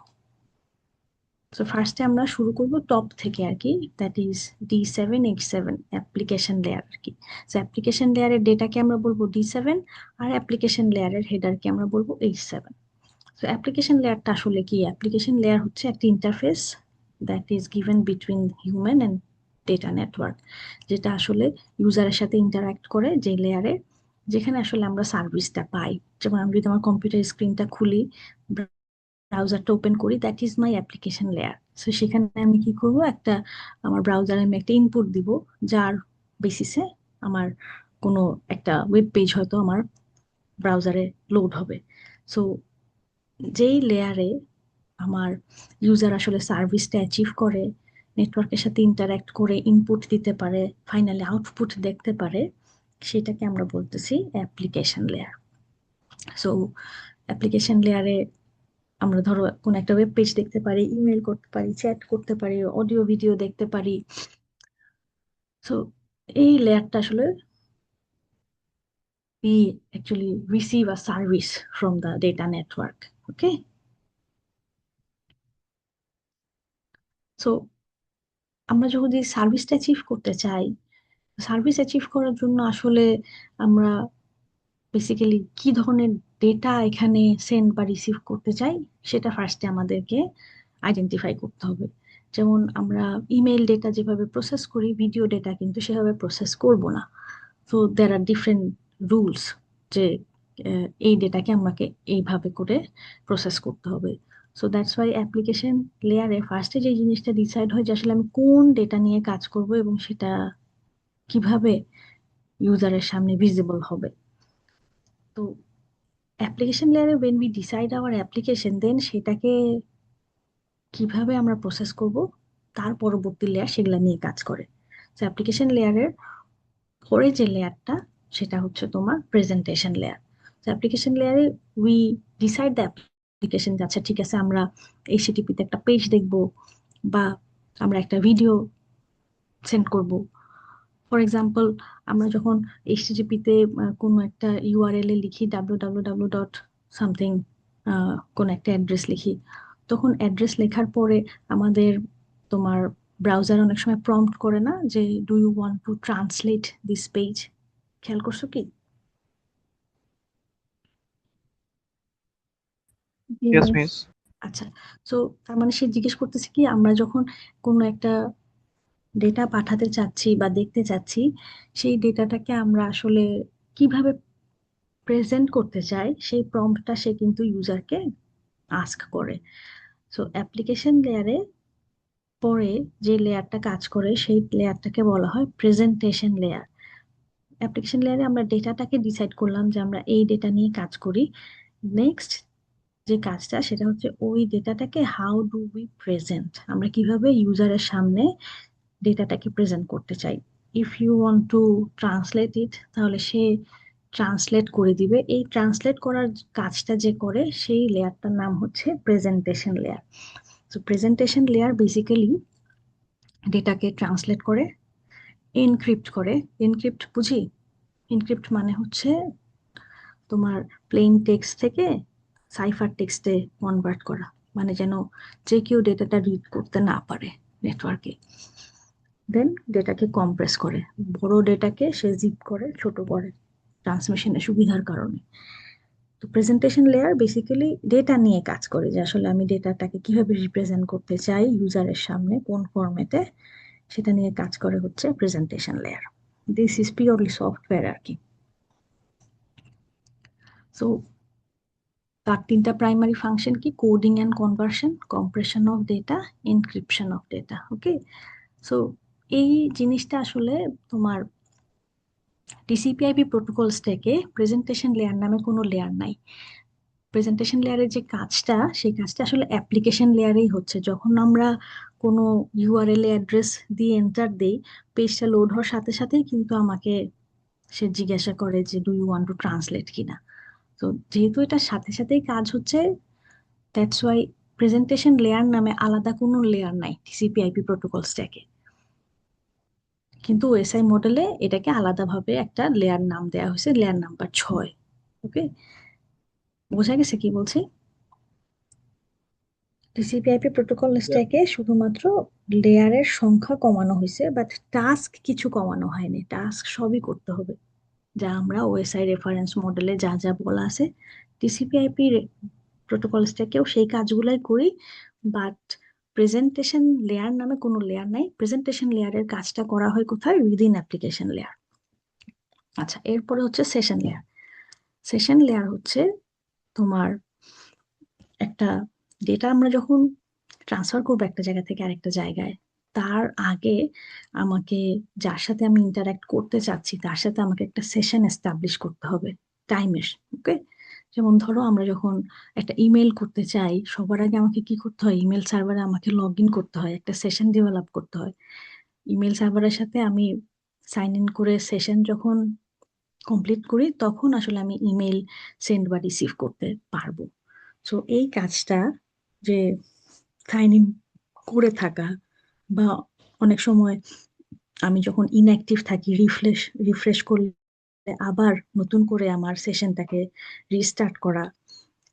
তো ফার্স্টে আমরা শুরু করব টপ থেকে আর কি, that is D7 H7 application layer আর কি। তো অ্যাপ্লিকেশন লেয়ারের ডেটাকে আমরা বলবো D7, আর অ্যাপ্লিকেশন লেয়ারের হেডারকে আমরা বলবো H7। তো অ্যাপ্লিকেশন লেয়ারটা আসলে কি, অ্যাপ্লিকেশন লেয়ার হচ্ছে একটা interface that is given between human and data network, যেটা আসলে ইউজারের সাথে ইন্টারাক্ট করে, যে লেয়ারে, যেখানে আসলে আমরা সার্ভিসটা পাই। যেমন আমি যদি আমার কম্পিউটার স্ক্রিনটা খুলি, ব্রাউজারটা ওপেন করি, that is my application layer. So সেখানে আমি কি করব, একটা আমার ব্রাউজারে আমি একটা ইনপুট দিব, যার বেসিসে আমার কোনো একটা ওয়েব পেজ হয়তো আমার ব্রাউজারে লোড হবে। সো যেই লেয়ারে আমার ইউজার আসলে সার্ভিসটা অ্যাচিভ করে, নেটওয়ার্কের সাথে ইন্টারাক্ট করে ইনপুট দিতে পারে, ফাইনালি আউটপুট দেখতে পারে, সেটাকে আমরা বলতেছি অ্যাপ্লিকেশন লেয়ার। সো অ্যাপ্লিকেশন লেয়ারে আমরা ধরো কোন একটা ওয়েব পেজ দেখতে পারি, ইমেল করতে পারি, চ্যাট করতে পারি, অডিও ভিডিও দেখতে পারি। সো এই লেয়ারটা আসলে we actually receive a service from the data network. Okay, so আমরা যদি সার্ভিসটা অ্যাচিভ করতে চাই, সার্ভিস অ্যাচিভ করার জন্য আসলে আমরা বেসিক্যালি কি ধরনের ডেটা এখানে সেন্ড বা রিসিভ করতে চাই সেটা ফার্স্টে আমাদেরকে আইডেন্টিফাই করতে হবে। যেমন আমরা ইমেল ডেটা যেভাবে প্রসেস করি, ভিডিও ডেটা কিন্তু সেভাবে প্রসেস করব না। So there are different rules যে এই ডেটাকে আমাকে এইভাবে করে প্রসেস করতে হবে। সো দ্যাটস ওয়াই অ্যাপ্লিকেশন লেয়ারে ফার্স্টে যে জিনিসটা ডিসাইড হয় যে আসলে আমি কোন ডেটা নিয়ে কাজ করব এবং সেটা কিভাবে ইউজারের সামনে ভিজিবল হবে। তো অ্যাপ্লিকেশন লেয়ারে when we decide our application, then সেটাকে কিভাবে আমরা প্রসেস করব তার পরবর্তী লেয়ার সেগুলা নিয়ে কাজ করে। তো অ্যাপ্লিকেশন লেয়ারের পরে যে লেয়ারটা সেটা হচ্ছে তোমার প্রেজেন্টেশন লেয়ার। তো অ্যাপ্লিকেশন লেয়ারে উই ডিসাইড দ্য অ্যাপ্লিকেশন, আচ্ছা ঠিক আছে আমরা HTTP তে একটা পেজ দেখব বা আমরা একটা ভিডিও সেন্ড করব। ফর এক্সাম্পল আমরা যখন HTTP তে কোনো একটা URL এ লিখি www ডট সামথিং, কোন একটা অ্যাড্রেস লিখি, তখন অ্যাড্রেস লেখার পরে আমাদের তোমার ব্রাউজার অনেক সময় প্রম্পট করে না যে do you want to translate this page? খেয়াল করছো কি? Yes, miss. আচ্ছা, সো তার মানে সে জিজ্ঞেস করতেছে কি আমরা যখন কোনো একটা ডেটা পাঠাতে চাচ্ছি বা দেখতে চাচ্ছি, সেই ডেটাটাকে আমরা আসলে কিভাবে প্রেজেন্ট করতে চাই সেই প্রম্পটটা সে কিন্তু ইউজারকে আস্ক করে। সো অ্যাপ্লিকেশন লেয়ারে পরে যে লেয়ারটা কাজ করে সেই লেয়ারটাকে বলা হয় প্রেজেন্টেশন লেয়ার। অ্যাপ্লিকেশন লেয়ারে আমরা ডেটাটাকে ডিসাইড করলাম যে আমরা এই ডেটা নিয়ে কাজ করি। নেক্সট যে কাজটা সেটা হচ্ছে ওই ডেটাটাকে হাউ ডু উই প্রেজেন্ট, আমরা কিভাবে ইউজারের সামনে ডেটাটাকে প্রেজেন্ট করতে চাই। If you want to translate it, তাহলে সে ট্রান্সলেট করে দিবে। এই ট্রান্সলেট করার কাজটা যে করে সেই লেয়ারটার নাম হচ্ছে প্রেজেন্টেশন লেয়ার। তো প্রেজেন্টেশন লেয়ার বেসিক্যালি ডেটাকে ট্রান্সলেট করে, এনক্রিপ্ট করে। এনক্রিপ্ট বুঝি? এনক্রিপ্ট মানে হচ্ছে তোমার প্লেন টেক্সট থেকে সাইফার টেক্সটে কনভার্ট করা, মানে যেন যে কেউ ডেটাটা রিড করতে না পারে নেটওয়ার্কে। দেন ডেটাকে কম্প্রেস করে, বড় ডেটাকে সে জিপ করে ছোট করে ট্রান্সমিশনের সুবিধার কারণে। তো প্রেজেন্টেশন লেয়ার বেসিক্যালি ডেটা নিয়ে কাজ করে যে আসলে আমি ডেটাটাকে কিভাবে রিপ্রেজেন্ট করতে চাই ইউজারের সামনে, কোন ফরম্যাটে, সেটা নিয়ে কাজ করে হচ্ছে presentation layer. This is purely software আর কি। সো তার তিনটা প্রাইমারি ফাংশন কি? Coding and conversion, compression of data, encryption of data. Okay, so এই জিনিসটা আসলে তোমার TCP/IP প্রোটোকল স্ট্যাকে প্রেজেন্টেশন লেয়ার নামে কোনো লেয়ার নাই। প্রেজেন্টেশন লেয়ারের যে কাজটা সেই কাজটা আসলে অ্যাপ্লিকেশন লেয়ারেই হচ্ছে। যখন আমরা কোনো URL অ্যাড্রেস দিয়ে এন্টার দেই, পেজটা লোড হওয়ার সাথে সাথেই কিন্তু আমাকে সে জিজ্ঞাসা করে যে do you want to translate কিনা। তো যেহেতু এটার সাথে সাথেই কাজ হচ্ছে, দ্যাটস ওয়াই প্রেজেন্টেশন লেয়ার নামে আলাদা কোনো লেয়ার নাই TCP/IP প্রোটোকল স্ট্যাকে। কিন্তু OSI মডেলে এটাকে আলাদাভাবে একটা লেয়ার নাম দেওয়া হয়েছে, লেয়ার নাম্বার 6। ওকে, বোঝা গেছে কি বলছি? TCP/IP প্রোটোকল স্ট্যাকে শুধুমাত্র লেয়ারের সংখ্যা কমানো হয়েছে, বাট টাস্ক কিছু কমানো হয়নি। টাস্ক সবই করতে হবে, যা আমরা OSI রেফারেন্স মডেলে যা যা বলা আছে TCP/IP প্রোটোকল স্ট্যাকেও সেই কাজগুলাই করি। বাট প্রেজেন্টেশন লেয়ার নামে কোনো লেয়ার নাই। প্রেজেন্টেশন লেয়ারের কাজটা করা হয় কোথায়? Within application layer. আচ্ছা, এরপরে হচ্ছে সেশন লেয়ার। সেশন লেয়ার হচ্ছে তোমার একটা ডেটা আমরা যখন ট্রান্সফার করবো একটা জায়গা থেকে আরেকটা জায়গায়, তার আগে আমাকে যার সাথে আমি ইন্টারাক্ট করতে চাচ্ছি তার সাথে আমাকে একটা সেশন এস্টাবলিশ করতে হবে টাইমের। ওকে, যেমন ধরো আমরা যখন একটা ইমেল করতে চাই, সবার আগে আমাকে কি করতে হয়? ইমেল সার্ভারে আমাকে লগ ইন করতে হয়, একটা সেশন ডেভেলপ করতে হয়। ইমেল সার্ভারের সাথে আমি সাইন ইন করে সেশন যখন কমপ্লিট করি তখন আসলে আমি ইমেল সেন্ড বা রিসিভ করতে পারবো। সো এই কাজটা যে সাইন ইন করে থাকা বা অনেক সময় আমি যখন ইনঅ্যাক্টিভ থাকি রিফ্রেশ করলে আবার নতুন করে আমার সেশনটাকে রিস্টার্ট করা,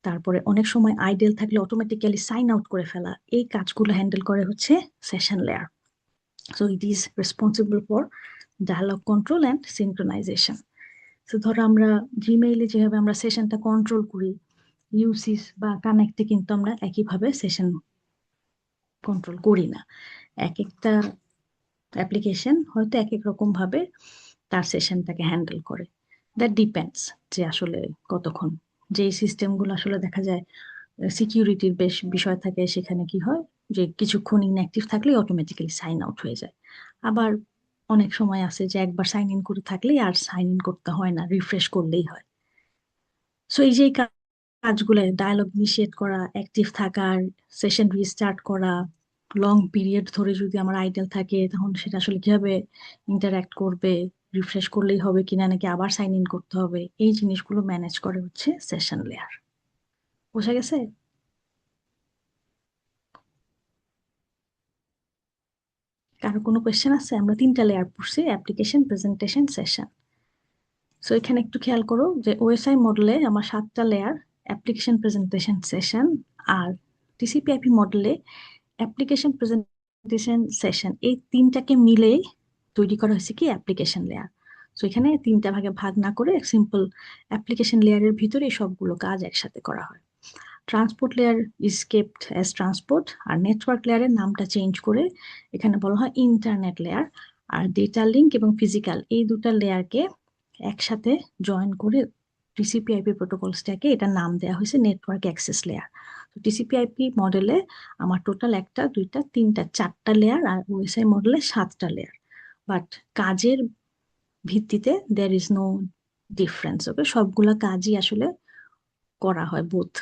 তারপরে অনেক সময় আইডেল থাকলে অটোমেটিক্যালি সাইন আউট করে ফেলা, এই কাজগুলো হ্যান্ডেল করে হচ্ছে session layer. So it is responsible for dialogue control and synchronisation. তো ধরো আমরা জিমেইলে যেভাবে আমরা সেশনটা কন্ট্রোল করি, ইউসিস বা কানেক্টে কিন্তু আমরা একইভাবে সেশন কন্ট্রোল করি না। এক একটা অ্যাপ্লিকেশন হয়তো এক এক রকম ভাবে তার সেশনটাকে হ্যান্ডেল করে। দ্যাট ডিপেন্ডস যে আসলে কতক্ষণ, যে সিস্টেমগুলো আসলে দেখা যায় সিকিউরিটির বেশ বিষয় থাকে, সেখানে কি হয় যে কিছুক্ষণ ইনঅ্যাক্টিভ থাকলে অটোমেটিক্যালি সাইন আউট হয়ে যায়। আবার অনেক সময় আছে যে একবার সাইন ইন করে থাকলেই আর সাইন ইন করতে হয় না, রিফ্রেশ করলেই হয়। সো এই যে এই কাজগুলো, ডায়ালগ ইনিশিয়েট করা, অ্যাক্টিভ থাকার, সেশন রিস্টার্ট করা, লং পিরিয়ড ধরে যদি আমার আইডেল থাকে তখন সেটা আসলে কিভাবে ইন্টারঅ্যাক্ট করবে, রিফ্রেশ করলেই হবে কিনা নাকি আবার সাইন ইন করতে হবে, এই জিনিসগুলো ম্যানেজ করে হচ্ছে সেশন লেয়ার। বোঝা গেছে? কারো কোনো কোয়েশ্চেন আছে? আমরা 3টা লেয়ার পড়ছি, অ্যাপ্লিকেশন, প্রেজেন্টেশন, সেশন। সো এখানে একটু খেয়াল করো যে ওএসআই মডেলে আমার 7টা লেয়ার, অ্যাপ্লিকেশন, প্রেজেন্টেশন, সেশন। আর টিসিপি/আইপি মডেলে অ্যাপ্লিকেশন, প্রেজেন্টেশন, সেশন, এই 3টাকে মিলেই তৈরি করা হয়েছে কি অ্যাপ্লিকেশন লেয়ার। সো এখানে 3টা ভাগে ভাগ না করে সিম্পল অ্যাপ্লিকেশন লেয়ারের ভিতরে সবগুলো কাজ একসাথে করা হয়। Transport layer is kept as transport, আর নেটওয়ার্ক লেয়ারের নামটা চেঞ্জ করে এখানে বলা হয় ইন্টারনেট লেয়ার। আর ডেটা লিঙ্ক এবং ফিজিক্যাল এই দুটা লেয়ারকে একসাথে জয়েন করে টিসিপি/আইপি প্রোটোকল স্ট্যাকে এটার নাম দেওয়া হয়েছে নেটওয়ার্ক অ্যাক্সেস লেয়ার। তো টিসিপি/আইপি মডেলে আমার টোটাল 1টা 2টা 3টা 4টা লেয়ার, আর ওএসআই মডেলে 7টা লেয়ার। বাট কাজের ভিত্তিতে দেয়ার ইজ নো ডিফারেন্স। ওকে, সবগুলা কাজই আসলে করা হয় বোথ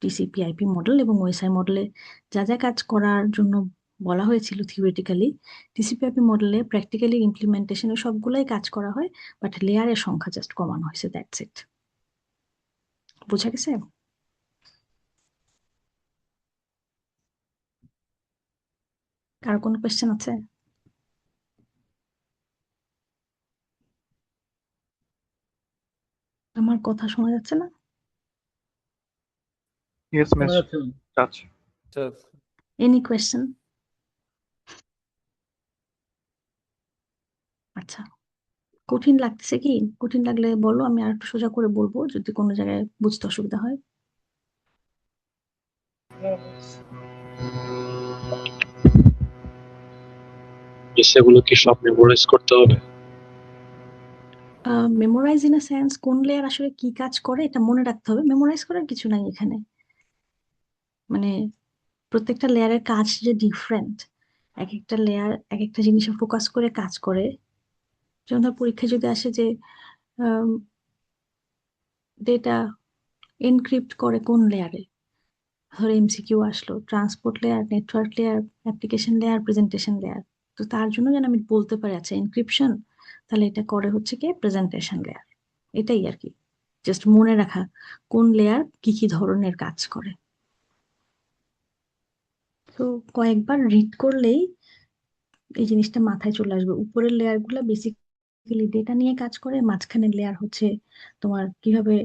টিসিপি/আইপি মডেল এবং ওএসআই মডেলে। যা যা কাজ করার জন্য বলা হয়েছিল থিওরিটিক্যালি, টিসিপি/আইপি মডেলে প্র্যাকটিক্যালি ইমপ্লিমেন্টেশনে সবগুলাই কাজ করা হয়, বাট লেয়ারের সংখ্যা জাস্ট কমানো হয়েছে, দ্যাটস ইট। বোঝা গেছে? কার কোনো কোয়েশ্চেন আছে? আমার কথা শোনা যাচ্ছে না? Yes, শোনা Miss যাচ্ছে না? Touch. তো এনি কোয়েশ্চেন? আচ্ছা, কঠিন লাগতেছে কি? কঠিন লাগলে বলো, আমি আর একটু সোজা করে বলবো যদি কোনো জায়গায় বুঝতে অসুবিধা হয়। সেগুলো কি সব মেমোরাইজ করতে হবে? মেমোরাইজ ইন আ সেন্স কোন লেয়ার আসলে কি কাজ করে এটা মনে রাখতে হবে, মেমোরাইজ করার কিছু নাই এখানে। মানে প্রত্যেকটা লেয়ারের কাজ যে ডিফারেন্ট, এক একটা লেয়ার এক একটা জিনিসে ফোকাস করে কাজ করে। যেমন ধর পরীক্ষায় যদি আসে যে ডেটা এনক্রিপ্ট করে কোন লেয়ারে, ধরো এমসিকিউ আসলো transport layer, network layer, application layer, presentation layer. তো তার জন্য যেন আমি বলতে পারি আচ্ছা এনক্রিপশন, তাহলে এটা করে হচ্ছে কি প্রেজেন্টেশন লেয়ার। এটাই আর কি, জাস্ট মনে রাখা কোন লেয়ার কি কি ধরনের কাজ করে। তো কয়েকবার রিড করলেই এই জিনিসটা মাথায় চলে আসবে। উপরের লেয়ার গুলা বেসিক্যালি ডেটা নিয়ে কাজ করে, মাঝখানের লেয়ার হচ্ছে তোমার কিভাবে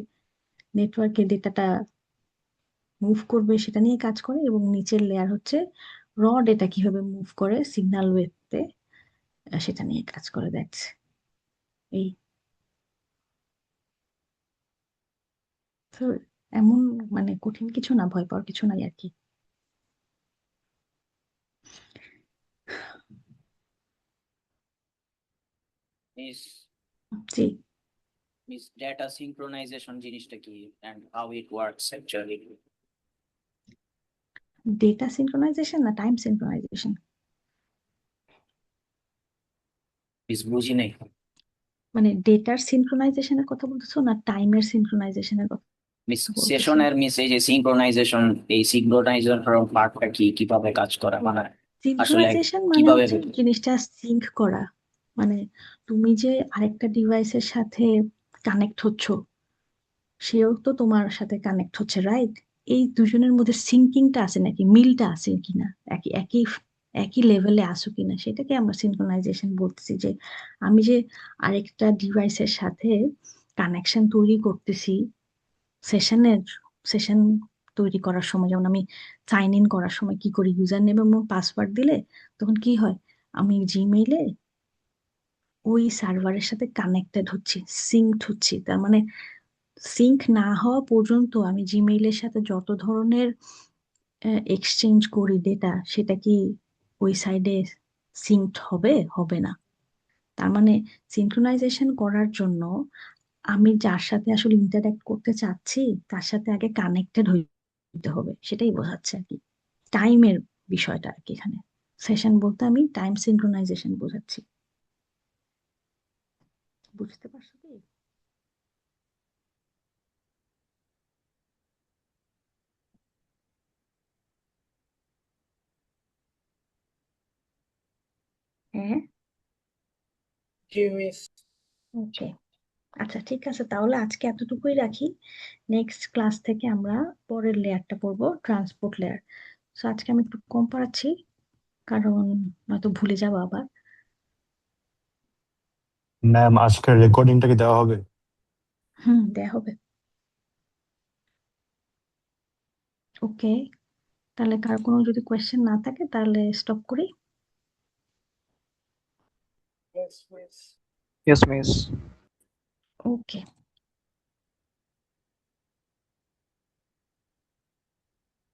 নেটওয়ার্কে ডেটাটা মুভ করবে সেটা নিয়ে কাজ করে, এবং নিচের লেয়ার হচ্ছে র ডেটা কিভাবে মুভ করে সিগন্যাল ওয়েভতে, সেটা নিয়ে কাজ করে। দ্যাটস এই। তো এমন মানে কঠিন কিছু না, ভয় পাওয়ার কিছু নাই আর কি। Miss ji, miss data synchronisation জিনিসটা কি and how it works actually? Data synchronisation না টাইম সিনক্রোনাইজেশন? মিস বুঝি নাই। মানে ডেটার সিনক্রোনাইজেশনের কথা বলতেছো না টাইমের সিনক্রোনাইজেশনের কথা মিস বলতেছো? সেশনের মিস এই যে সিনক্রোনাইজেশন, এই সিনক্রোনাইজেশন পার্টটা কি, কিভাবে কাজ করে, মানে আসলে সিনক্রোনাইজেশন মানে কিভাবে হচ্ছে জিনিসটা সিঙ্ক করা, মানে তুমি যে আরেকটা ডিভাইসের সাথে কানেক্ট হচ্ছ, সেও তো তোমার সাথে কানেক্ট হচ্ছে, রাইট? এই দুজনের মধ্যে সিঙ্কিংটা আছে নাকি, মিলটা আছে কিনা, একই একই একই লেভেলে আসো কিনা, সেটাকে আমরা সিনক্রোনাইজেশন বলতেছি। যে আমি যে আরেকটা ডিভাইসের সাথে কানেকশন তৈরি করতেছি সেশন তৈরি করার সময়, যেমন আমি সাইন ইন করার সময় কি করি, ইউজার নেম এবং পাসওয়ার্ড দিলে তখন কি হয়, আমি জিমেইলে ওই সার্ভারের সাথে কানেক্টেড হচ্ছি, সিঙ্কড হচ্ছি। তার মানে সিঙ্ক না হওয়া পর্যন্ত আমি জিমেইলের সাথে যত ধরনের এক্সচেঞ্জ করি ডেটা, সেটা কি ওই সাইডে সিঙ্কড হবে, হবে না। তার মানে সিনক্রোনাইজেশন করার জন্য আমি যার সাথে আসলে ইন্টারঅ্যাক্ট করতে চাচ্ছি তার সাথে আগে কানেক্টেড হইতে হবে, সেটাই বোঝাচ্ছে আর কি। টাইমের বিষয়টা আর কি এখানে। সেশন বলতে আমি টাইম সিনক্রোনাইজেশন বোঝাচ্ছি। বুঝতে পারছো কি? হ্যাঁ, জি মিস। ওকে। আচ্ছা ঠিক আছে, তাহলে আজকে এতটুকুই রাখি। নেক্সট ক্লাস থেকে আমরা পরের লেয়ারটা পড়বো, ট্রান্সপোর্ট লেয়ার। সো আজকে আমি একটু কম পড়াচ্ছি, কারণ নয়তো ভুলে যাবো আবার। ম্যাম আজকের রেকর্ডিংটা কি দেওয়া হবে? দেয়া হবে। ওকে, তাহলে কার কোনো যদি কোয়েশ্চেন না থাকে তাহলে স্টপ করি। Yes, miss. Yes, miss. ওকে।